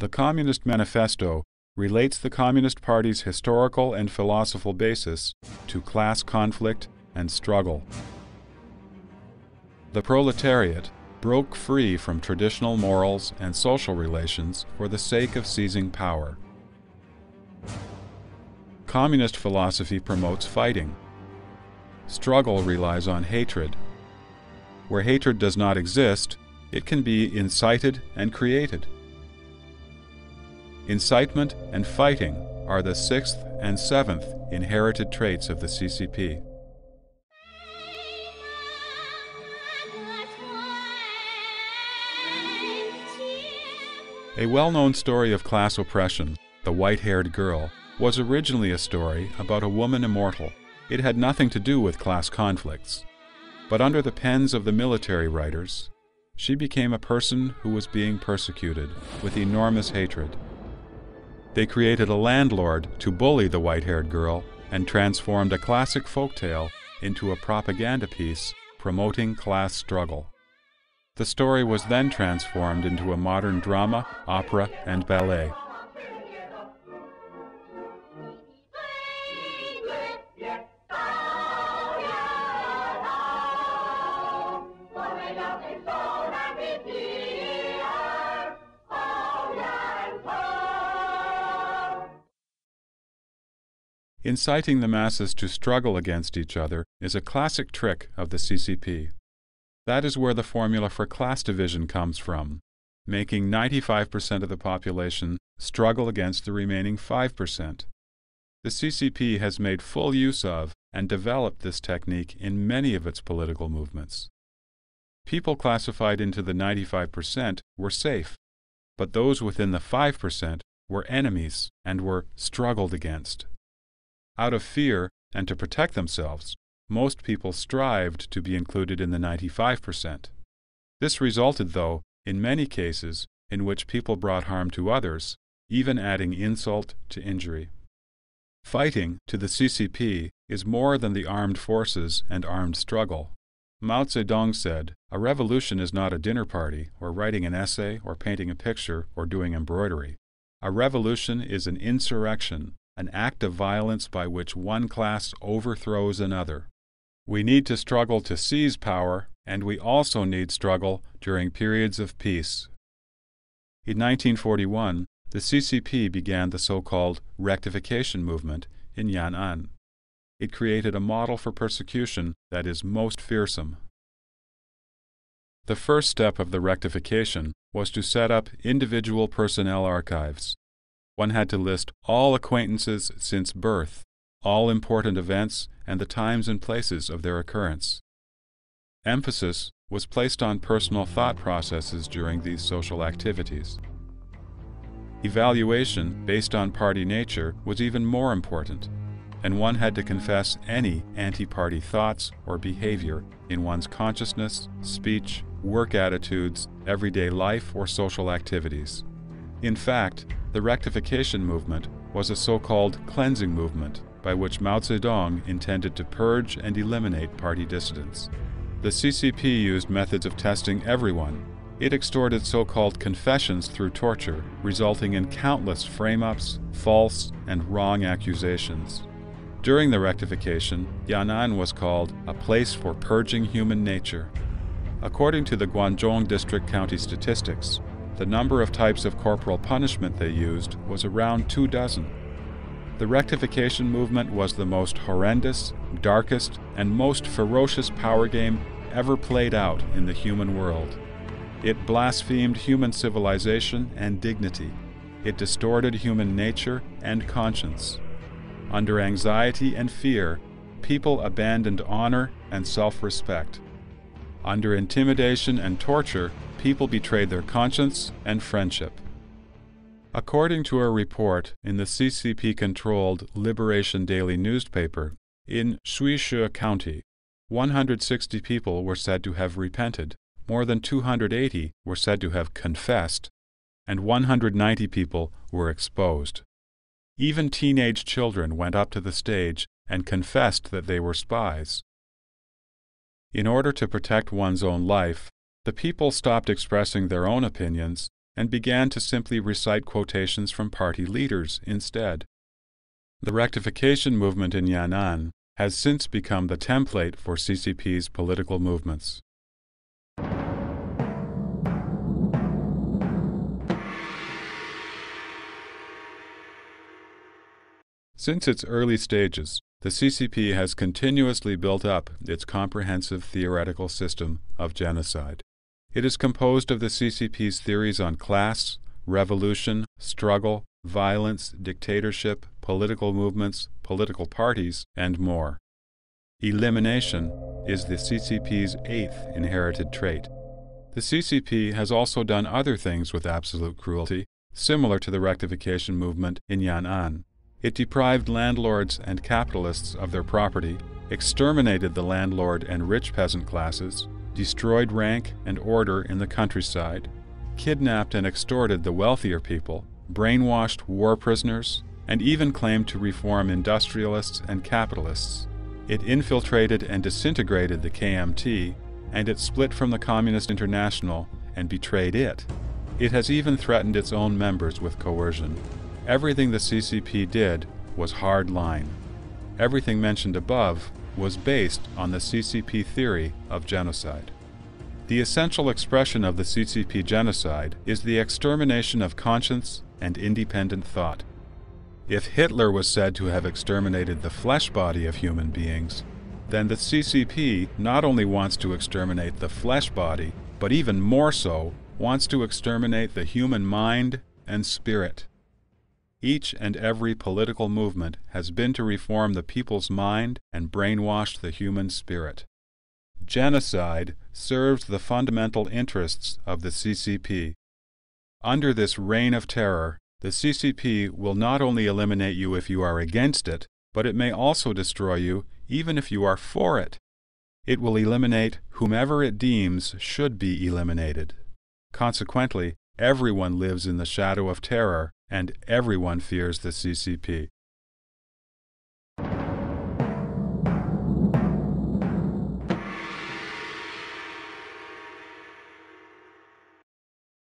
The Communist Manifesto relates the Communist Party's historical and philosophical basis to class conflict and struggle. The proletariat broke free from traditional morals and social relations for the sake of seizing power. Communist philosophy promotes fighting. Struggle relies on hatred. Where hatred does not exist, it can be incited and created. Incitement and fighting are the sixth and seventh inherited traits of the CCP. A well-known story of class oppression, The White-Haired Girl, was originally a story about a woman immortal. It had nothing to do with class conflicts. But under the pens of the military writers, she became a person who was being persecuted with enormous hatred. They created a landlord to bully the white-haired girl and transformed a classic folktale into a propaganda piece promoting class struggle. The story was then transformed into a modern drama, opera, and ballet. Inciting the masses to struggle against each other is a classic trick of the CCP. That is where the formula for class division comes from, making 95% of the population struggle against the remaining 5%. The CCP has made full use of and developed this technique in many of its political movements. People classified into the 95% were safe, but those within the 5% were enemies and were struggled against. Out of fear and to protect themselves, most people strived to be included in the 95%. This resulted, though, in many cases in which people brought harm to others, even adding insult to injury. Fighting, to the CCP, is more than the armed forces and armed struggle. Mao Zedong said, "A revolution is not a dinner party, or writing an essay, or painting a picture, or doing embroidery. A revolution is an insurrection, an act of violence by which one class overthrows another." We need to struggle to seize power, and we also need struggle during periods of peace. In 1941, the CCP began the so-called rectification movement in Yan'an. It created a model for persecution that is most fearsome. The first step of the rectification was to set up individual personnel archives. One had to list all acquaintances since birth, all important events, and the times and places of their occurrence. Emphasis was placed on personal thought processes during these social activities. Evaluation based on party nature was even more important, and one had to confess any anti-party thoughts or behavior in one's consciousness, speech, work attitudes, everyday life, or social activities. In fact, the rectification movement was a so-called cleansing movement by which Mao Zedong intended to purge and eliminate party dissidents. The CCP used methods of testing everyone. It extorted so-called confessions through torture, resulting in countless frame-ups, false, and wrong accusations. During the rectification, Yan'an was called a place for purging human nature. According to the Guangdong District County statistics, the number of types of corporal punishment they used was around 24. The rectification movement was the most horrendous, darkest, and most ferocious power game ever played out in the human world. It blasphemed human civilization and dignity. It distorted human nature and conscience. Under anxiety and fear, people abandoned honor and self-respect. Under intimidation and torture, people betrayed their conscience and friendship. According to a report in the CCP-controlled Liberation Daily newspaper, in Shui County, 160 people were said to have repented, more than 280 were said to have confessed, and 190 people were exposed. Even teenage children went up to the stage and confessed that they were spies. In order to protect one's own life, the people stopped expressing their own opinions and began to simply recite quotations from party leaders instead. The rectification movement in Yan'an has since become the template for CCP's political movements. Since its early stages, the CCP has continuously built up its comprehensive theoretical system of genocide. It is composed of the CCP's theories on class, revolution, struggle, violence, dictatorship, political movements, political parties, and more. Elimination is the CCP's eighth inherited trait. The CCP has also done other things with absolute cruelty, similar to the rectification movement in Yan'an. It deprived landlords and capitalists of their property, exterminated the landlord and rich peasant classes, destroyed rank and order in the countryside, kidnapped and extorted the wealthier people, brainwashed war prisoners, and even claimed to reform industrialists and capitalists. It infiltrated and disintegrated the KMT, and it split from the Communist International and betrayed it. It has even threatened its own members with coercion. Everything the CCP did was hard line. Everything mentioned above was based on the CCP theory of genocide. The essential expression of the CCP genocide is the extermination of conscience and independent thought. If Hitler was said to have exterminated the flesh body of human beings, then the CCP not only wants to exterminate the flesh body, but even more so, wants to exterminate the human mind and spirit. Each and every political movement has been to reform the people's mind and brainwash the human spirit. Genocide serves the fundamental interests of the CCP. Under this reign of terror, the CCP will not only eliminate you if you are against it, but it may also destroy you even if you are for it. It will eliminate whomever it deems should be eliminated. Consequently, everyone lives in the shadow of terror, and everyone fears the CCP.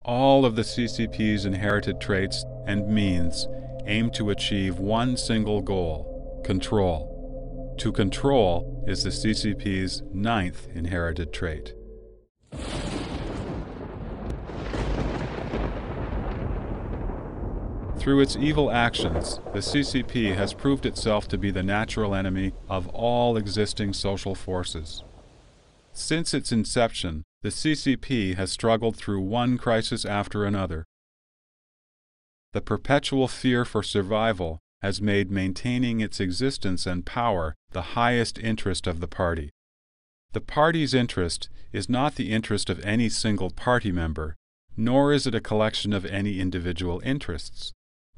All of the CCP's inherited traits and means aim to achieve one single goal: control. To control is the CCP's ninth inherited trait. Through its evil actions, the CCP has proved itself to be the natural enemy of all existing social forces. Since its inception, the CCP has struggled through one crisis after another. The perpetual fear for survival has made maintaining its existence and power the highest interest of the party. The party's interest is not the interest of any single party member, nor is it a collection of any individual interests.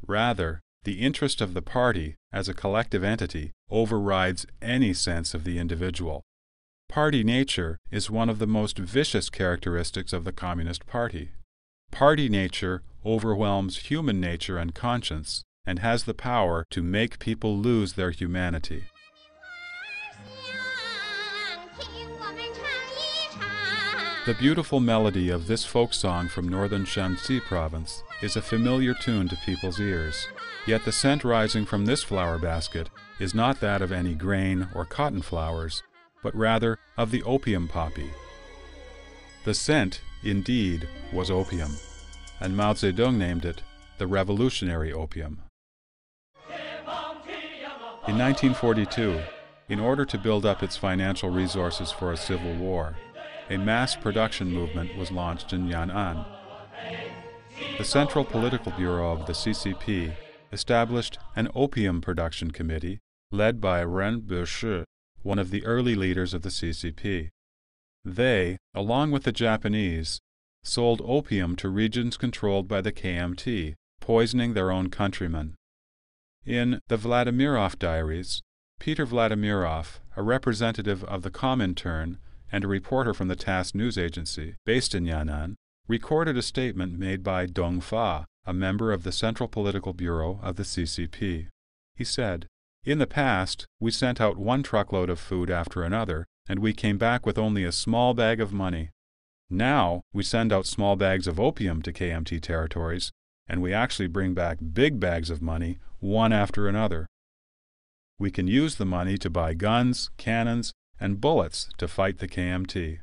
Rather, the interest of the party, as a collective entity, overrides any sense of the individual. Party nature is one of the most vicious characteristics of the Communist Party. Party nature overwhelms human nature and conscience, and has the power to make people lose their humanity. The beautiful melody of this folk song from northern Shanxi province is a familiar tune to people's ears, yet the scent rising from this flower basket is not that of any grain or cotton flowers, but rather of the opium poppy. The scent, indeed, was opium, and Mao Zedong named it the revolutionary opium. In 1942, in order to build up its financial resources for a civil war, a mass production movement was launched in Yan'an. The Central Political Bureau of the CCP established an opium production committee led by Ren Bushi, one of the early leaders of the CCP. They, along with the Japanese, sold opium to regions controlled by the KMT, poisoning their own countrymen. In the Vladimirov Diaries, Peter Vladimirov, a representative of the Comintern and a reporter from the TASS news agency, based in Yan'an, recorded a statement made by Dong Fa, a member of the Central Political Bureau of the CCP. He said, "In the past, we sent out one truckload of food after another, and we came back with only a small bag of money. Now we send out small bags of opium to KMT territories, and we actually bring back big bags of money, one after another. We can use the money to buy guns, cannons, and bullets to fight the KMT.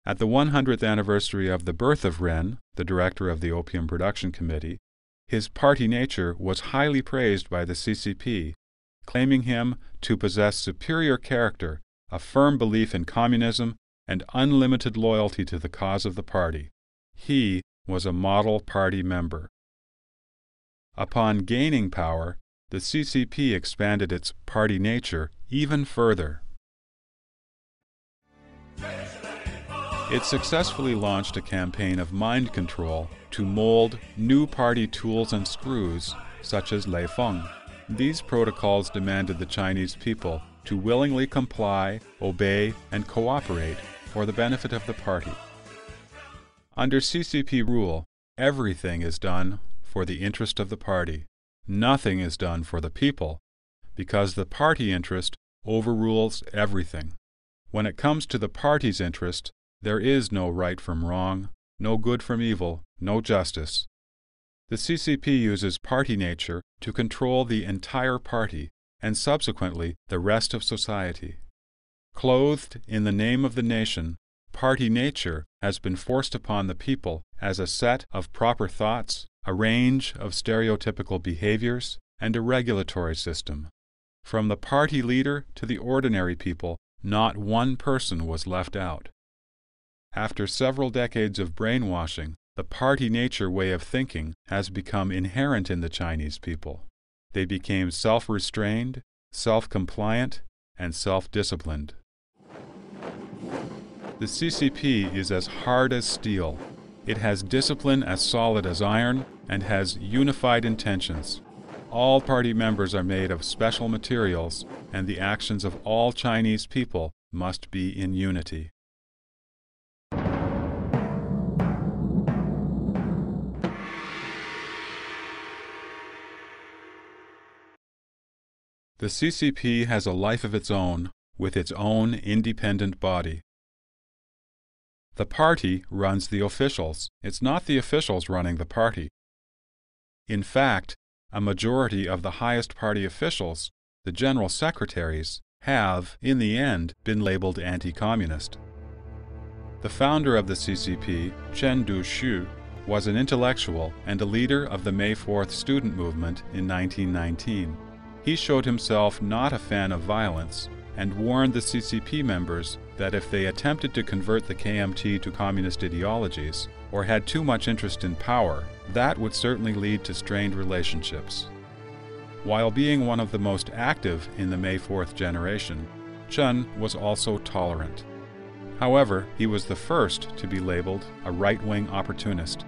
At the 100th anniversary of the birth of Ren, the director of the Opium Production Committee, his party nature was highly praised by the CCP, claiming him to possess superior character, a firm belief in communism, and unlimited loyalty to the cause of the party. He was a model party member. Upon gaining power, the CCP expanded its party nature even further. It successfully launched a campaign of mind control to mold new party tools and screws, such as Lei Feng. These protocols demanded the Chinese people to willingly comply, obey, and cooperate for the benefit of the party. Under CCP rule, everything is done for the interest of the party. Nothing is done for the people, because the party interest overrules everything. When it comes to the party's interest, there is no right from wrong, no good from evil, no justice. The CCP uses party nature to control the entire party and subsequently the rest of society. Clothed in the name of the nation, party nature has been forced upon the people as a set of proper thoughts, a range of stereotypical behaviors, and a regulatory system. From the party leader to the ordinary people, not one person was left out. After several decades of brainwashing, the party nature way of thinking has become inherent in the Chinese people. They became self-restrained, self-compliant, and self-disciplined. The CCP is as hard as steel. It has discipline as solid as iron and has unified intentions. All party members are made of special materials, and the actions of all Chinese people must be in unity. The CCP has a life of its own, with its own independent body. The party runs the officials. It's not the officials running the party. In fact, a majority of the highest party officials, the general secretaries, have, in the end, been labeled anti-communist. The founder of the CCP, Chen Du-shu, was an intellectual and a leader of the May 4th student movement in 1919. He showed himself not a fan of violence and warned the CCP members that if they attempted to convert the KMT to communist ideologies or had too much interest in power, that would certainly lead to strained relationships. While being one of the most active in the May 4th generation, Chen was also tolerant. However, he was the first to be labeled a right-wing opportunist.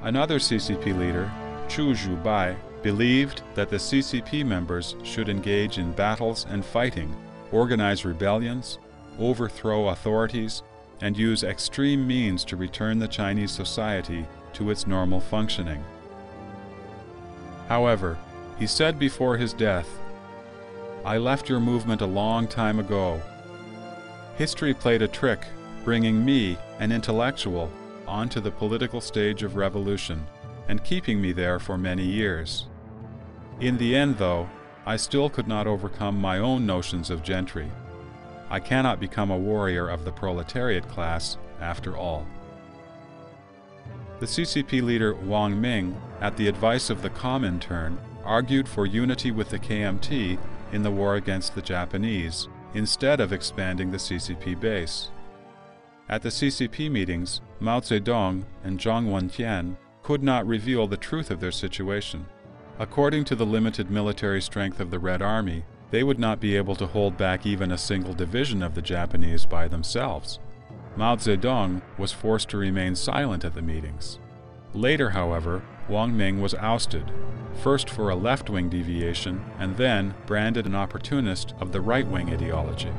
Another CCP leader, Chu Zhubai, believed that the CCP members should engage in battles and fighting, organize rebellions, overthrow authorities, and use extreme means to return the Chinese society to its normal functioning. However, he said before his death, "I left your movement a long time ago. History played a trick, bringing me, an intellectual, onto the political stage of revolution, and keeping me there for many years. In the end, though, I still could not overcome my own notions of gentry. I cannot become a warrior of the proletariat class after all." The CCP leader Wang Ming, at the advice of the Comintern, argued for unity with the KMT in the war against the Japanese, instead of expanding the CCP base. At the CCP meetings, Mao Zedong and Zhang Wentian could not reveal the truth of their situation. According to the limited military strength of the Red Army, they would not be able to hold back even a single division of the Japanese by themselves. Mao Zedong was forced to remain silent at the meetings. Later, however, Wang Ming was ousted, first for a left-wing deviation and then branded an opportunist of the right-wing ideology.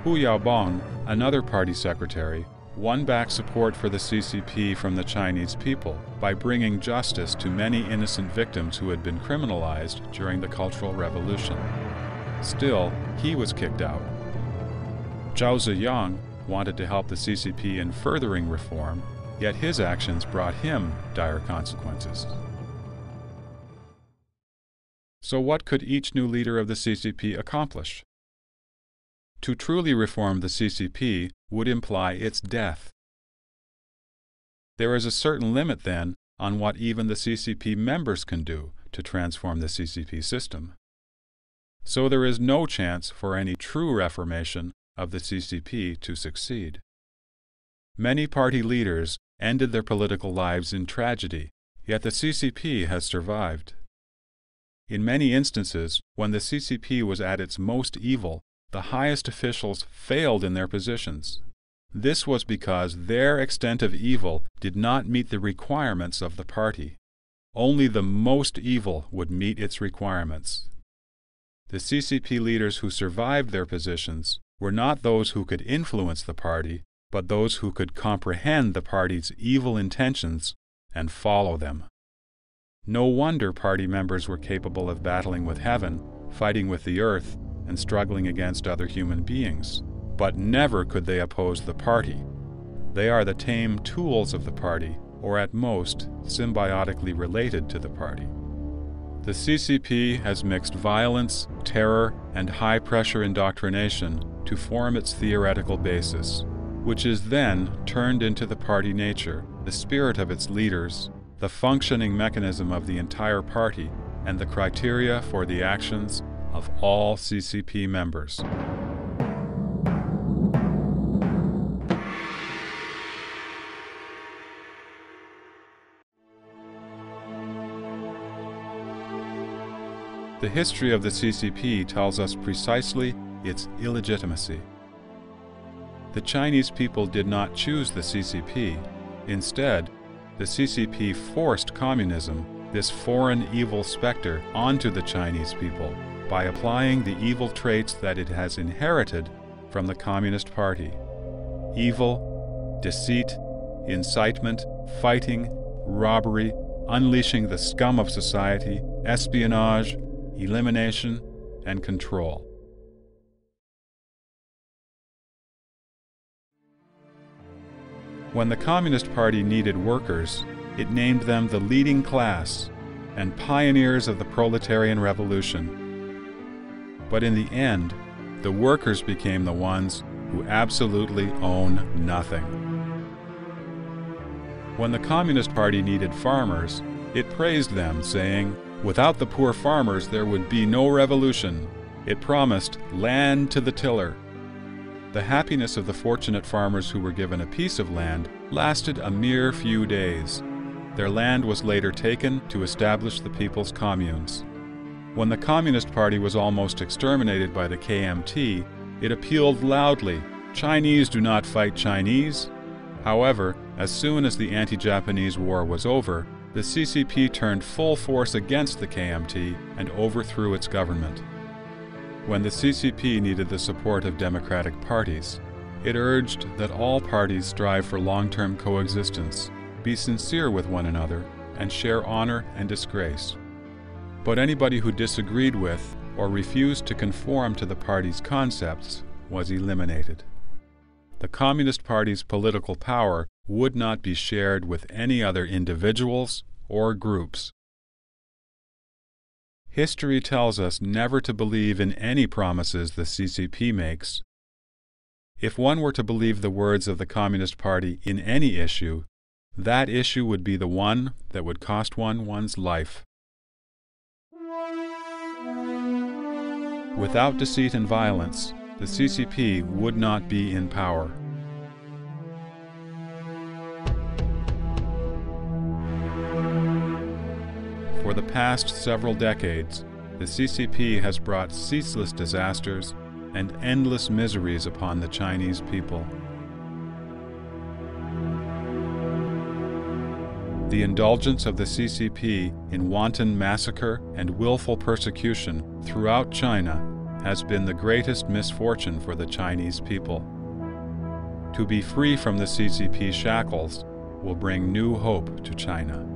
Hu Yaobang, another party secretary, won back support for the CCP from the Chinese people by bringing justice to many innocent victims who had been criminalized during the Cultural Revolution. Still, he was kicked out. Zhao Ziyang, wanted to help the CCP in furthering reform, yet his actions brought him dire consequences. So what could each new leader of the CCP accomplish? To truly reform the CCP would imply its death. There is a certain limit, then, on what even the CCP members can do to transform the CCP system. So there is no chance for any true reformation of the CCP to succeed. Many party leaders ended their political lives in tragedy, yet the CCP has survived. In many instances, when the CCP was at its most evil, the highest officials failed in their positions. This was because their extent of evil did not meet the requirements of the party. Only the most evil would meet its requirements. The CCP leaders who survived their positions were not those who could influence the party, but those who could comprehend the party's evil intentions and follow them. No wonder party members were capable of battling with heaven, fighting with the earth, and struggling against other human beings. But never could they oppose the party. They are the tame tools of the party, or at most, symbiotically related to the party. The CCP has mixed violence, terror, and high-pressure indoctrination to form its theoretical basis, which is then turned into the party nature, the spirit of its leaders, the functioning mechanism of the entire party, and the criteria for the actions of all CCP members. The history of the CCP tells us precisely its illegitimacy. The Chinese people did not choose the CCP. Instead, the CCP forced communism, this foreign evil specter, onto the Chinese people by applying the evil traits that it has inherited from the Communist Party: evil, deceit, incitement, fighting, robbery, unleashing the scum of society, espionage, elimination, and control. When the Communist Party needed workers, it named them the leading class and pioneers of the proletarian revolution. But in the end, the workers became the ones who absolutely own nothing. When the Communist Party needed farmers, it praised them, saying, "Without the poor farmers there would be no revolution." It promised land to the tiller. The happiness of the fortunate farmers who were given a piece of land lasted a mere few days. Their land was later taken to establish the people's communes. When the Communist Party was almost exterminated by the KMT, it appealed loudly, "Chinese do not fight Chinese." However, as soon as the anti-Japanese war was over, the CCP turned full force against the KMT and overthrew its government. When the CCP needed the support of democratic parties, it urged that all parties strive for long-term coexistence, be sincere with one another, and share honor and disgrace. But anybody who disagreed with or refused to conform to the party's concepts was eliminated. The Communist Party's political power would not be shared with any other individuals or groups. History tells us never to believe in any promises the CCP makes. If one were to believe the words of the Communist Party in any issue, that issue would be the one that would cost one one's life. Without deceit and violence, the CCP would not be in power. For the past several decades, the CCP has brought ceaseless disasters and endless miseries upon the Chinese people. The indulgence of the CCP in wanton massacre and willful persecution throughout China has been the greatest misfortune for the Chinese people. To be free from the CCP shackles will bring new hope to China.